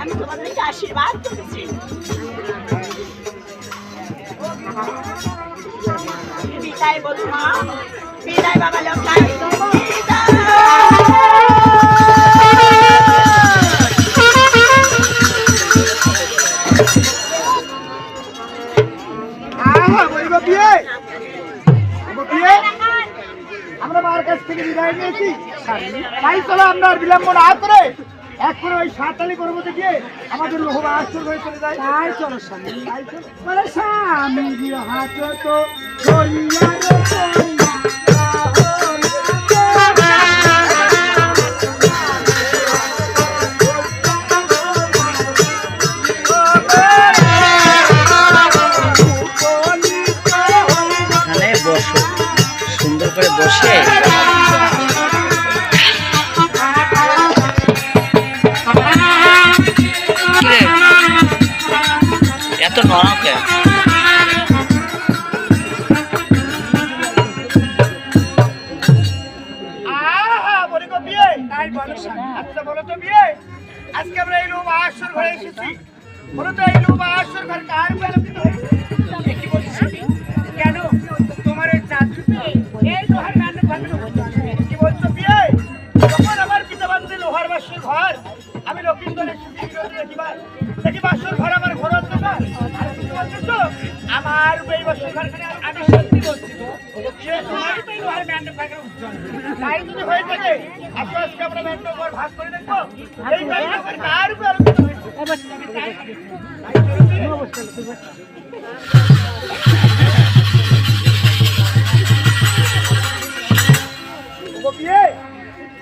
আমি তোমাদেরকে আশীর্বাদ করেছি। বিদায় বধুমা, বিদায় বাবা লোকাই, আমরা মার কাছ থেকে বিদায় নিয়েছি। তাই চলো আমরা বিলম্ব না করে এখন ওই সাঁতালি পর্বতে গিয়ে আমাদের লোহবা আশ্চর্য হয়ে চলে যায়। তাই চলো স্বামী, তাই চলো স্বামী হাত তো সুন্দর করে বসে এত নরম কেন? আচ্ছা বলো তো বিয়ে, আজকে আমরা এই লোক আসর ঘরে এসেছি, বলো তো এই লোক আসর ঘর কার আলোকিত হয়েছে? কি বলছিস কেন? তোমার ওই চাঁদরূপে এই লোহার ম্যান্ডে ভাঙানো হচ্ছে। কি বলছো বিয়ে? যখন আমার পিতা বান্ধে লোহার বাসর ঘর, আমি লক্ষ্মীন্দরের সুখী বিরোধী দেখি বাসর ঘর আমার ঘর অন্ধকার। আর তুমি বলছো আমার এই বাসর ঘরখানে আমি সত্যি বলছি তো তোমার এই লোহার ম্যান্ডে ভাঙানো উজ্জ্বল। তাই যদি হয়ে থাকে আজকে আজকে আমরা ম্যান্ডে ঘর ভাগ করে দেখবো এই ম্যান্ডে ঘর কার উপরে আলোকিত হয়েছে।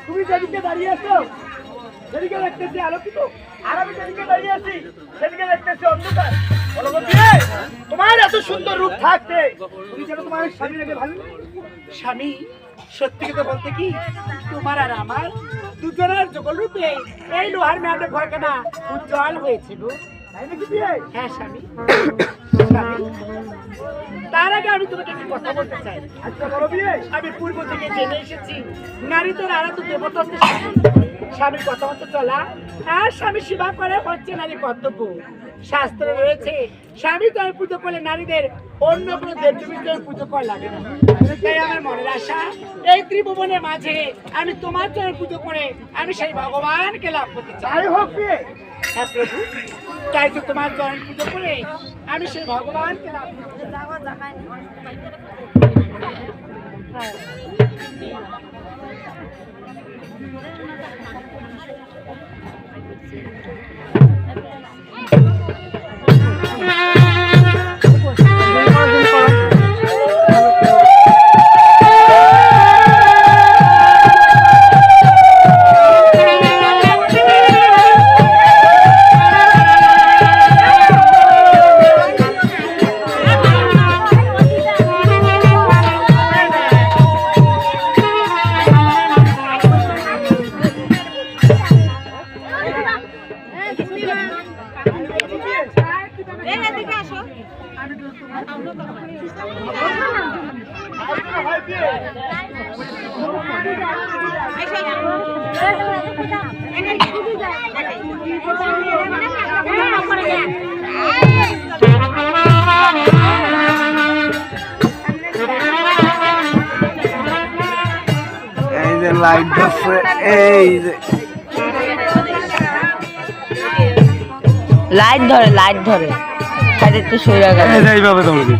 তুমি যেদিকে দাঁড়িয়ে আছো সেদিকে দেখতেছি আলোকিত, আর আমি যেদিকে দাঁড়িয়ে আছি সেদিকে দেখতেছি অন্ধকার। বলো বিয়ে, তোমার এত সুন্দর রূপ থাকতে তুমি যেন তোমার স্বামী রেখে ভালো স্বামী। সত্যি কথা বলতে কি তোমার আর আমার দুজনের যুগল রূপে এই লোহার ম্যান্ডে ঘরখানা উজ্জ্বল হয়েছিল। হ্যাঁ স্বামী, তার আগে আমি তোমাকে একটি কথা বলতে চাই। আচ্ছা বলো বিয়ে। আমি পূর্ব থেকে জেনে এসেছি নারীদের আরাধ্য দেবতা হচ্ছে স্বামী। স্বামীর কথা মতো চলা আর স্বামী সেবা করে হচ্ছে নারীর কর্তব্য। শাস্ত্রে রয়েছে স্বামী চরণ পুজো করলে নারীদের অন্য কোনো দেবদেবীর চরণ পুজো করা লাগে না। তাই আমার মনের আশা এই ত্রিভুবনের মাঝে আমি তোমার চরণ পুজো করে আমি সেই ভগবানকে লাভ করতে চাই। হোক হ্যাঁ প্রভু, তাই তো তোমার চরণ পুজো করে আমি সেই ভগবানকে লাভ করতে চাই। লাইট ধরছে এই যে লাইট ধরে সাইডে একটু সইরা গেল এইভাবে ধরবি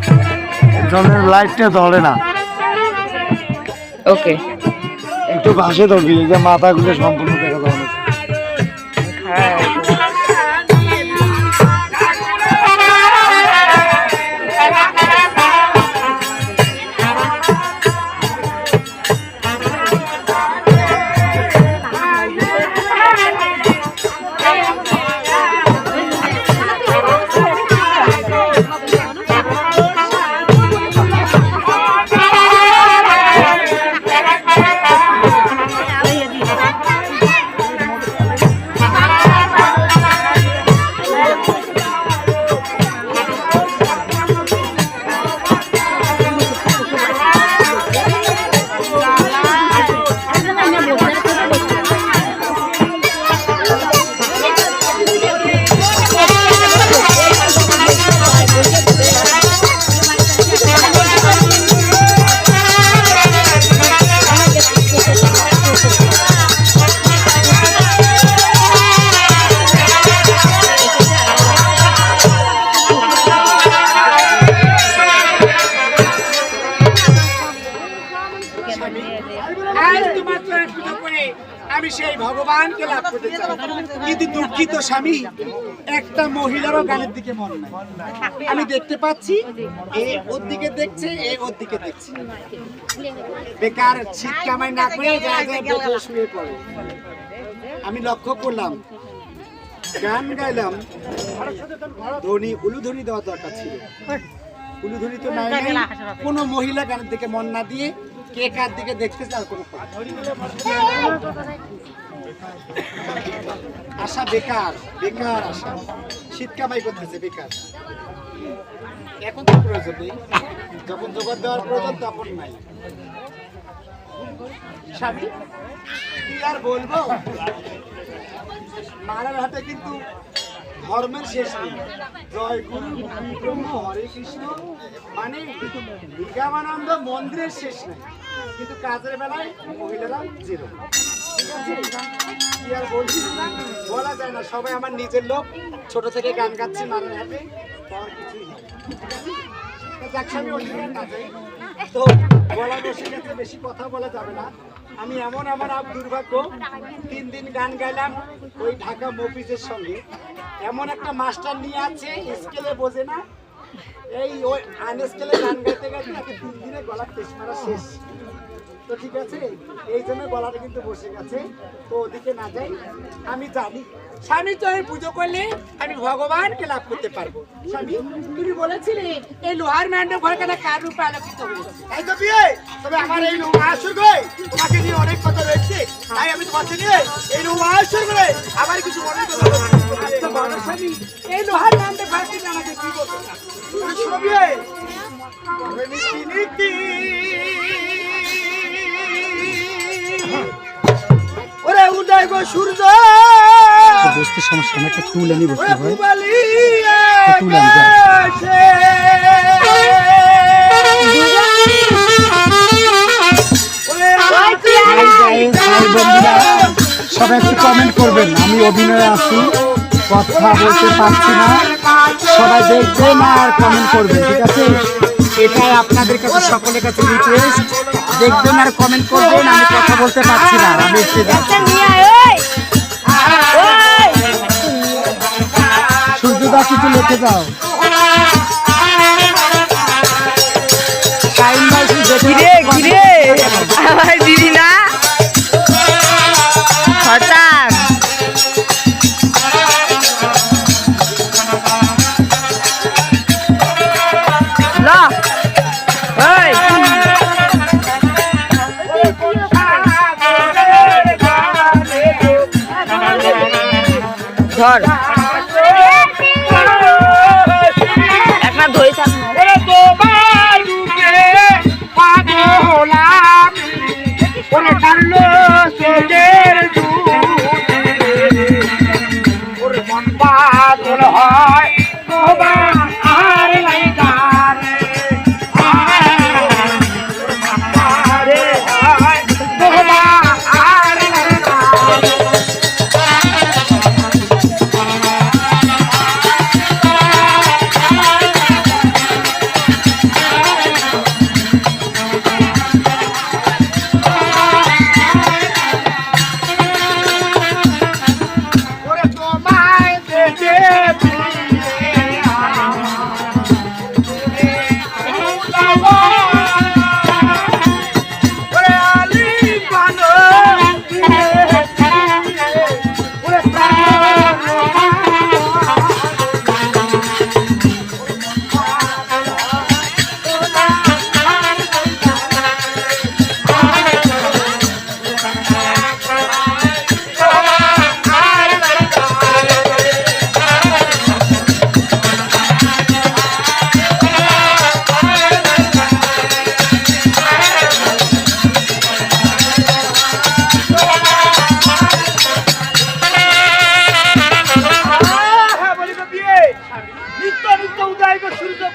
যখন লাইটটা ধরে না ওকে একটু ঘাসে ধরবি এই যে মাথাগুলো সম্পূর্ণ দেখা যাবে না আমি সেই ভগবানকে লাভ করতে চাই, কিন্তু দুঃখিত স্বামী, একটা মহিলারও গানের দিকে মন নাই। আমি দেখতে পাচ্ছি এ ওর দিকে দেখছে, এ ওর দিকে দেখছে, বেকার শীত কামাই না করে শুয়ে পড়ে। আমি লক্ষ্য করলাম গান গাইলাম, ধ্বনি উলুধ্বনি দেওয়া দরকার ছিল, উলুধ্বনি তো নাই। কোনো মহিলা গানের দিকে মন না দিয়ে কে কার দিকে দেখতেছে আর কোনো আশা বেকার, বেকার আশা, শীত কামাই করতেছে বেকার। এখন তো প্রয়োজন নেই, যখন জোগাড় দেওয়ার প্রয়োজন তখন নাই। স্বামী কি আর বলবো, মারার হাতে কিন্তু ধর্মের শেষ নেই। জয় গুরু ব্রহ্ম হরে কৃষ্ণ মানে বিজ্ঞানানন্দ মন্দিরের শেষ নেই, কিন্তু কাজের বেলায় মহিলারা জিরো। ঠিক আছে, কি আর বলছি, বলা যায় না। সবাই আমার নিজের লোক, ছোট থেকে গান গাচ্ছি মারার হাতে, আর কিছুই নেই। ঠিক আছে, আমি অন্য না যাই তো বলা বসে গেছে, বেশি কথা বলা যাবে না। আমি এমন আমার দুর্ভাগ্য, 3 দিন গান গাইলাম ওই ঢাকা মফিজের সঙ্গে, এমন একটা মাস্টার নিয়ে আছে স্কেলে বোঝে না, এই ওই আনস্কেলে গান গাইতে গাইতে 3 দিনে গলার টেস্ট মারা শেষ। তো ঠিক আছে, এই জন্য গলাটা কিন্তু বসে গেছে, তো ওদিকে না যাই। আমি জানি স্বামী তো আমি পুজো করলে আমি ভগবানকে লাভ করতে পারবো। স্বামী তুমি বলেছিলে এই লোহার ম্যান্ডে ভয় কেন কার রূপে আলোকিত হয়েছে, তাই তো বিয়ে। তবে আমার এই আসর গই তোমাকে নিয়ে অনেক কথা রয়েছে, তাই আমি তোমাকে নিয়ে এই আসর করে আমার কিছু মনে করবো। স্বামী এই লোহার ম্যান্ডে ভয় কেন আমাকে কি বলতে চাও? ওরে উদয় গো সূর্য বসতে সমস্যা না, একটা টুল আনি বসতে হয়, টুল সবাই একটু কমেন্ট করবেন। আমি অভিনয়ে আছি, কথা বলতে পারছি না, সবাই দেখবেন আর কমেন্ট করবেন। ঠিক আছে, এটাই আপনাদের কাছে সকলের কাছে রিকোয়েস্ট, দেখবেন আর কমেন্ট করবেন। আমি কথা বলতে পারছি না, আমি সূর্যদা কিছু লিখে যাও। আমার দিদি না হঠাৎ ধর একটা ধরে থাক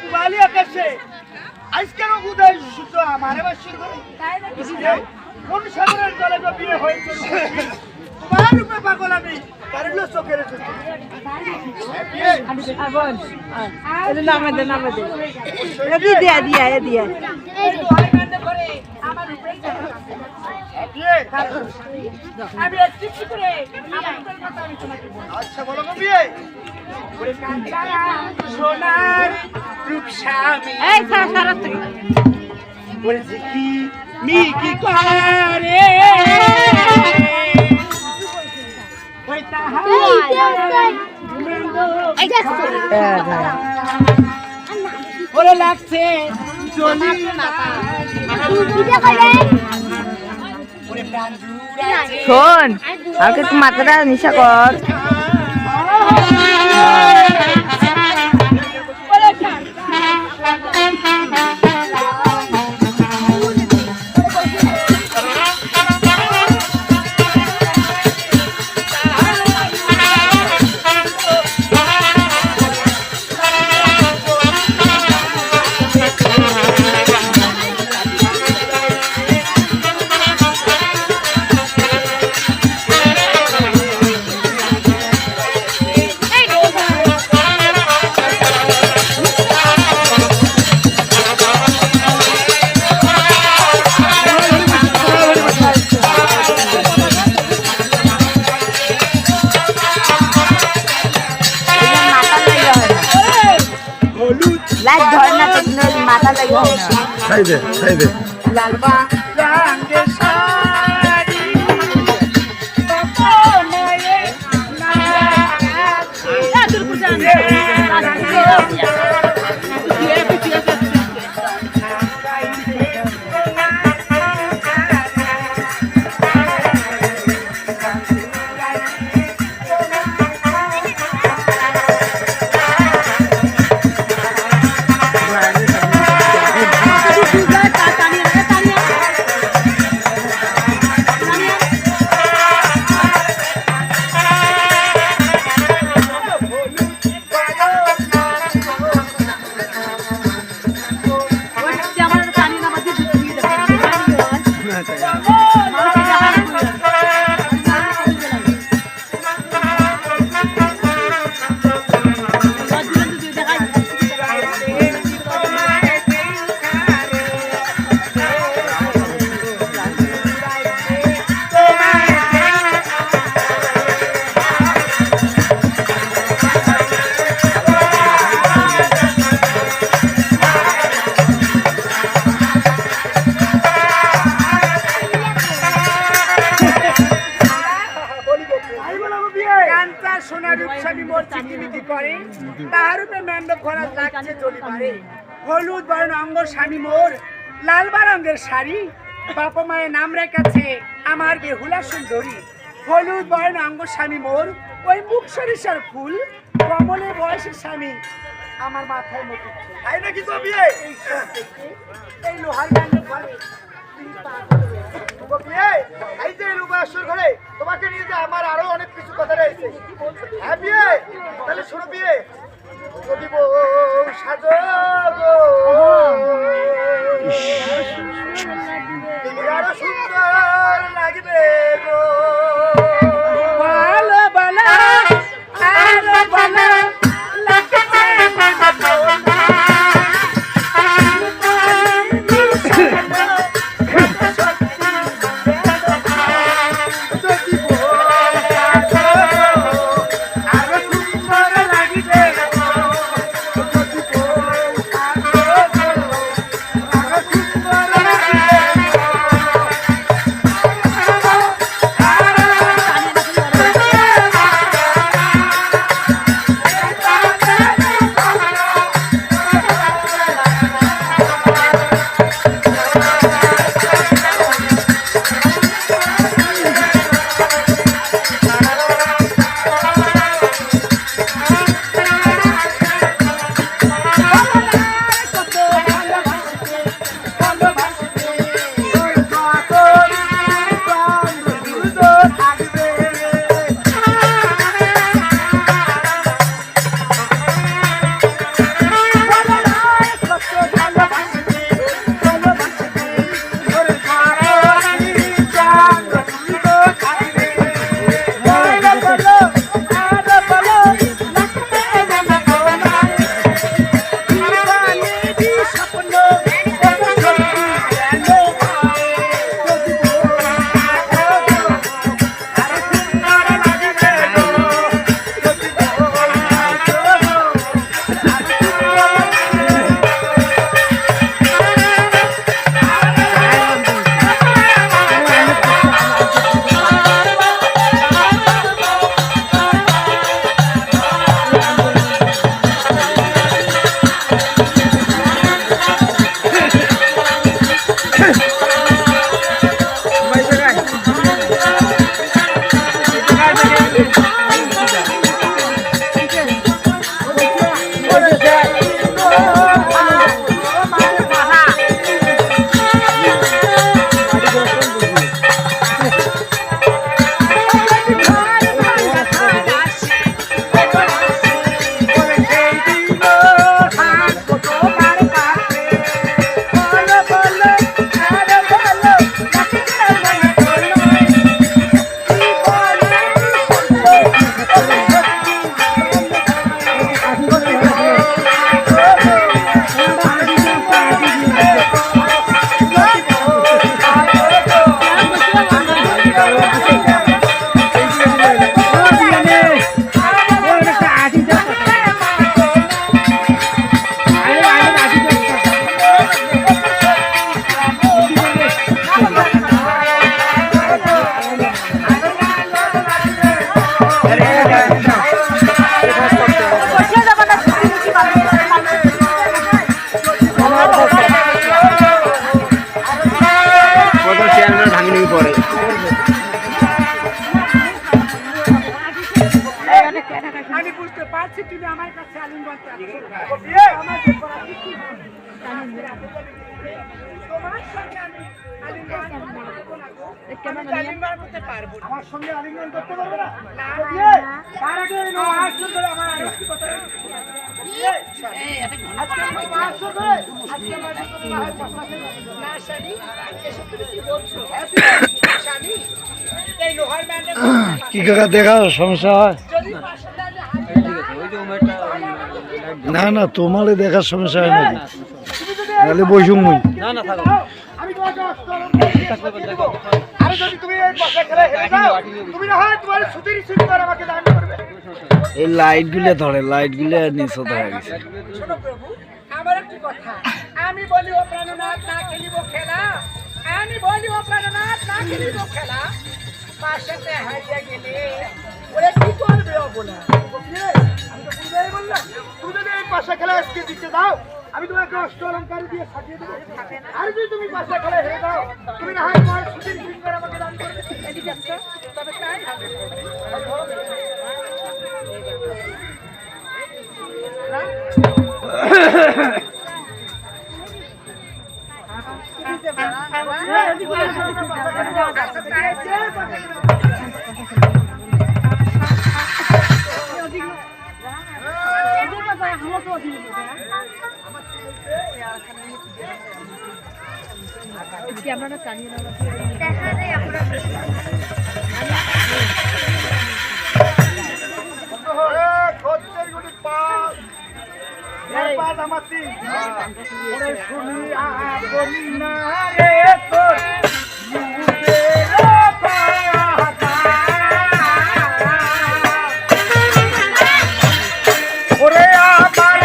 পুবালি আকাশে আজকের উদয় সূর্য আমার বাসর ঘরে কোন সাগরের জলে গো বিয়ে হয়েছে তোমার রূপে পাগল আমি কারণ চোখের আচ্ছা বলো গো বিয়ে সোনার রূপসামী বলেছে কি মি কি করে ওই তাহার ওরে লাগছে জলি ওরে প্রাণ জুড়াইছে শোন আমাকে একটু মাথাটা নিশা কর লাইট ধর না তো মাথা লাগে না লালবা রঙে শাড়ি কমলে হলুদ বর্ণ অঙ্গ স্বামী মোর লালবা রঙের শাড়ি বাপ মায়ের নাম রেখেছে আমার বেহুলা সুন্দরী হলুদ বর্ণ অঙ্গ স্বামী মোর ওই মুখ সরিষার ফুল কমলে বয়সের স্বামী আমার মাথায় মতো তাই নাকি কবি এই লোহার ব্যান্ডের ঘরে এই যে রূপাশ্বর ঘরে তোমাকে নিয়ে যে আমার আরো অনেক কিছু কথা রয়েছে হ্যাঁ বিয়ে তাহলে শোনো বিয়ে যদি সাজো আরো সুন্দর লাগবে গো ভালো ভালো আরো ভালো লাগছে আরো সুন্দর লাগবে তোমার সঙ্গে আমি আলিঙ্গন করবো না গো। আমি আলিঙ্গন করতে পারবো না। আমার সঙ্গে আলিঙ্গন করতে পারবে না? না, তার আগে এই লোক আসর করে আমার আরেকটি কথা আজকে লোক আসর করে আজকে আমার সাথে না হয় পাশা খেলে না, স্বামী, এসব তুমি কি বলছো? স্বামী, এই লোহার ব্যান্ডে কি কাকা দেখা সমস্যা হয়? যদি পাশে দাঁড়িয়ে না না তোমারে দেখার সমস্যা হয় নাকি? নাহলে বসুম মুই। আমি তোমাকে অস্ত্র দেবো। আরে যদি তুমি এই পাশা খেলে হেরে যাও তুমি না হয় তোমার সুতির সুন্দর আমাকে দান করবে। এই লাইট গুলো ধরে, লাইট গুলো নিচে ধরে গেছে। শোনো প্রভু, আমার একটি কথা। আমি বলি ও প্রাণনাথ না খেলিব খেলা, আমি বলি ও প্রাণনাথ না খেলিব খেলা, পাশেতে হারিয়ে গেলে ওরা কি করবে ও বলা? আমি তো বুঝাই বললাম তুমি যদি এই পাশা খেলা আজকে দিতে দাও আমি তোমাকে অস্ত্র অলঙ্কার দিয়ে সাজিয়ে দেবো। আর যদি তুমি পাশা খেলা হেরে দাও তুমি না হয় তোমার সুতির সুন্দর আমাকে দান করবে। এদিকে আসো, তবে তাই হবে। খদ্দের গুলি পাঁচ পাঁচ আমার তিন শুনি আপনি না রে তোর ওরে আমার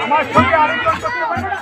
আমার সঙ্গে আরেকজন করতে পারবে না?